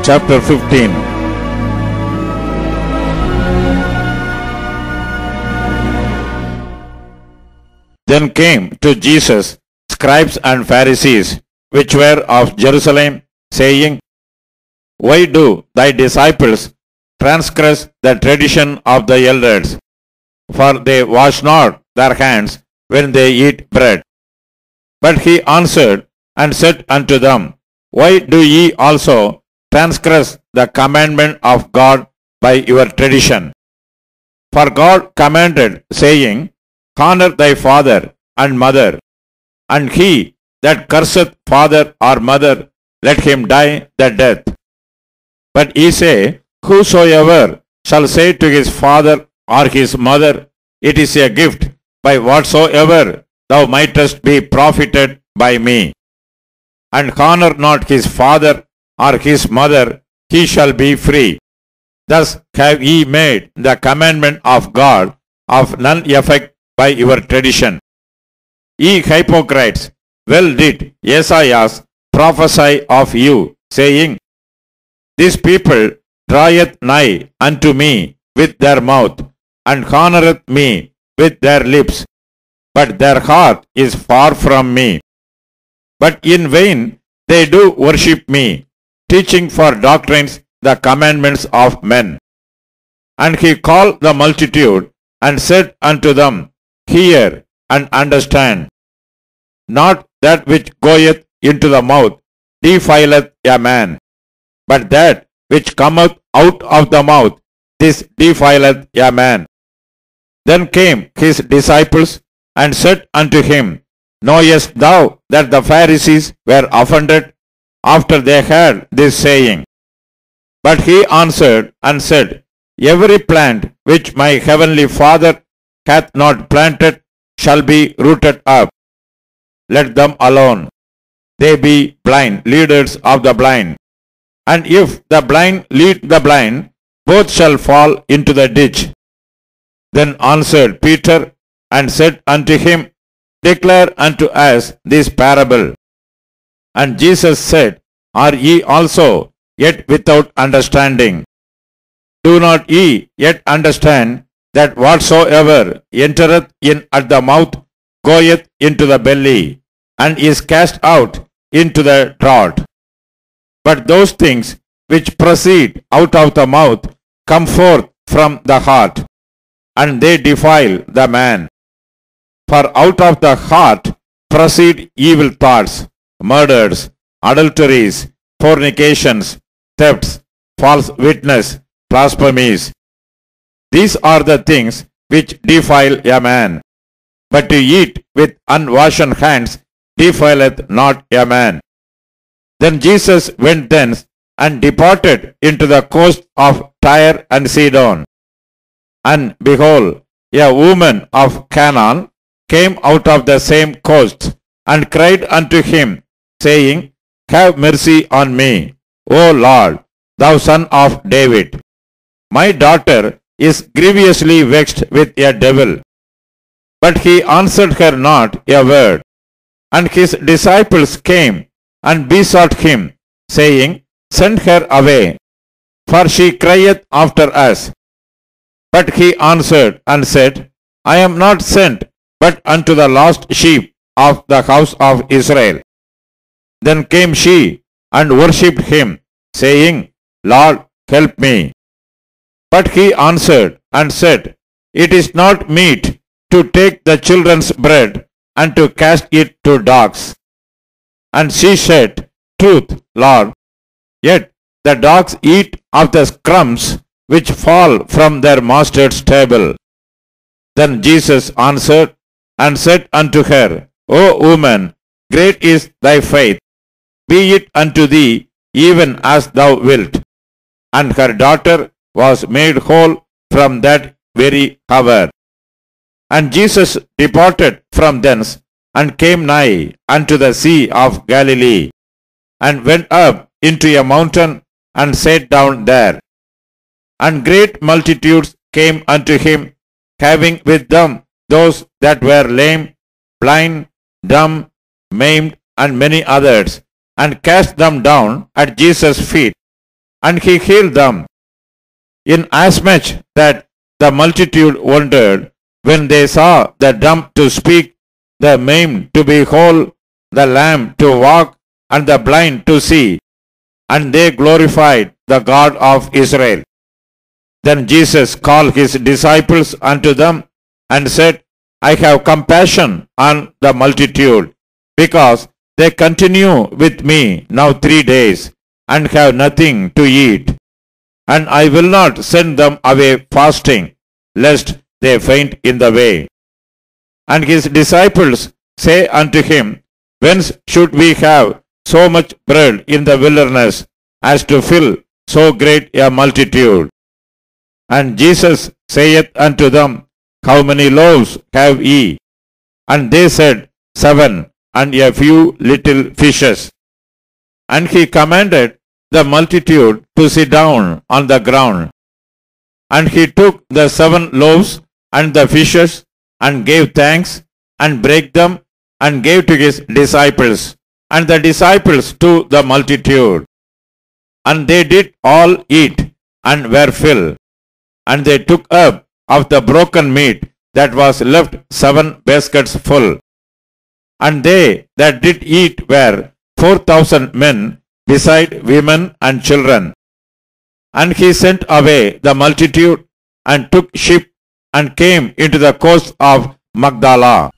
chapter 15. Then came to Jesus scribes and Pharisees, which were of Jerusalem, saying, Why do thy disciples transgress the tradition of the elders? For they wash not their hands when they eat bread. But he answered and said unto them, Why do ye also transgress the commandment of God by your tradition? For God commanded, saying, Honor thy father and mother, and he that curseth father or mother, let him die the death. But ye say, Whosoever shall say to his father or his mother, It is a gift, by whatsoever thou mightest be profited by me, and honor not his father or his mother, he shall be free. Thus have ye made the commandment of God of none effect by your tradition. Ye hypocrites, well did Esaias prophesy of you, saying, This people draweth nigh unto me with their mouth, and honoureth me with their lips, but their heart is far from me. But in vain they do worship me, teaching for doctrines the commandments of men. And he called the multitude, and said unto them, Hear and understand. Not that which goeth into the mouth defileth a man, but that which cometh out of the mouth, this defileth a man. Then came his disciples, and said unto him, Knowest thou that the Pharisees were offended after they heard this saying? But he answered and said, Every plant which my heavenly Father hath not planted shall be rooted up. Let them alone. They be blind leaders of the blind. And if the blind lead the blind, both shall fall into the ditch. Then answered Peter and said unto him, Declare unto us this parable. And Jesus said, Are ye also yet without understanding? Do not ye yet understand that whatsoever entereth in at the mouth goeth into the belly, and is cast out into the draught? But those things which proceed out of the mouth come forth from the heart, and they defile the man. For out of the heart proceed evil thoughts, murders, adulteries, fornications, thefts, false witness, blasphemies. These are the things which defile a man. But to eat with unwashen hands defileth not a man. Then Jesus went thence and departed into the coast of Tyre and Sidon. And behold, a woman of Canaan came out of the same coast, and cried unto him, saying, Have mercy on me, O Lord, thou son of David. My daughter is grievously vexed with a devil. But he answered her not a word. And his disciples came and besought him, saying, Send her away, for she crieth after us. But he answered and said, I am not sent but unto the lost sheep of the house of Israel. Then came she and worshipped him, saying, Lord, help me. But he answered and said, It is not meet to take the children's bread and to cast it to dogs. And she said, Truth, Lord, yet the dogs eat of the crumbs which fall from their master's table. Then Jesus answered and said unto her, O woman, great is thy faith. Be it unto thee even as thou wilt. And her daughter was made whole from that very hour. And Jesus departed from thence, and came nigh unto the sea of Galilee, and went up into a mountain, and sat down there. And great multitudes came unto him, having with them those that were lame, blind, dumb, maimed, and many others, and cast them down at Jesus' feet, and he healed them. Inasmuch that the multitude wondered when they saw the dumb to speak, the maimed to be whole, the lame to walk, and the blind to see, and they glorified the God of Israel. Then Jesus called his disciples unto them, and said, I have compassion on the multitude, because they continue with me now 3 days, and have nothing to eat. And I will not send them away fasting, lest they faint in the way. And his disciples say unto him, Whence should we have so much bread in the wilderness, as to fill so great a multitude? And Jesus saith unto them, How many loaves have ye? And they said, 7, and a few little fishes. And he commanded the multitude to sit down on the ground. And he took the 7 loaves and the fishes, and gave thanks, and brake them, and gave to his disciples, and the disciples to the multitude. And they did all eat, and were filled. And they took up of the broken meat that was left 7 baskets full. And they that did eat were 4,000 men, beside women and children. And he sent away the multitude, and took ship, and came into the coast of Magdala.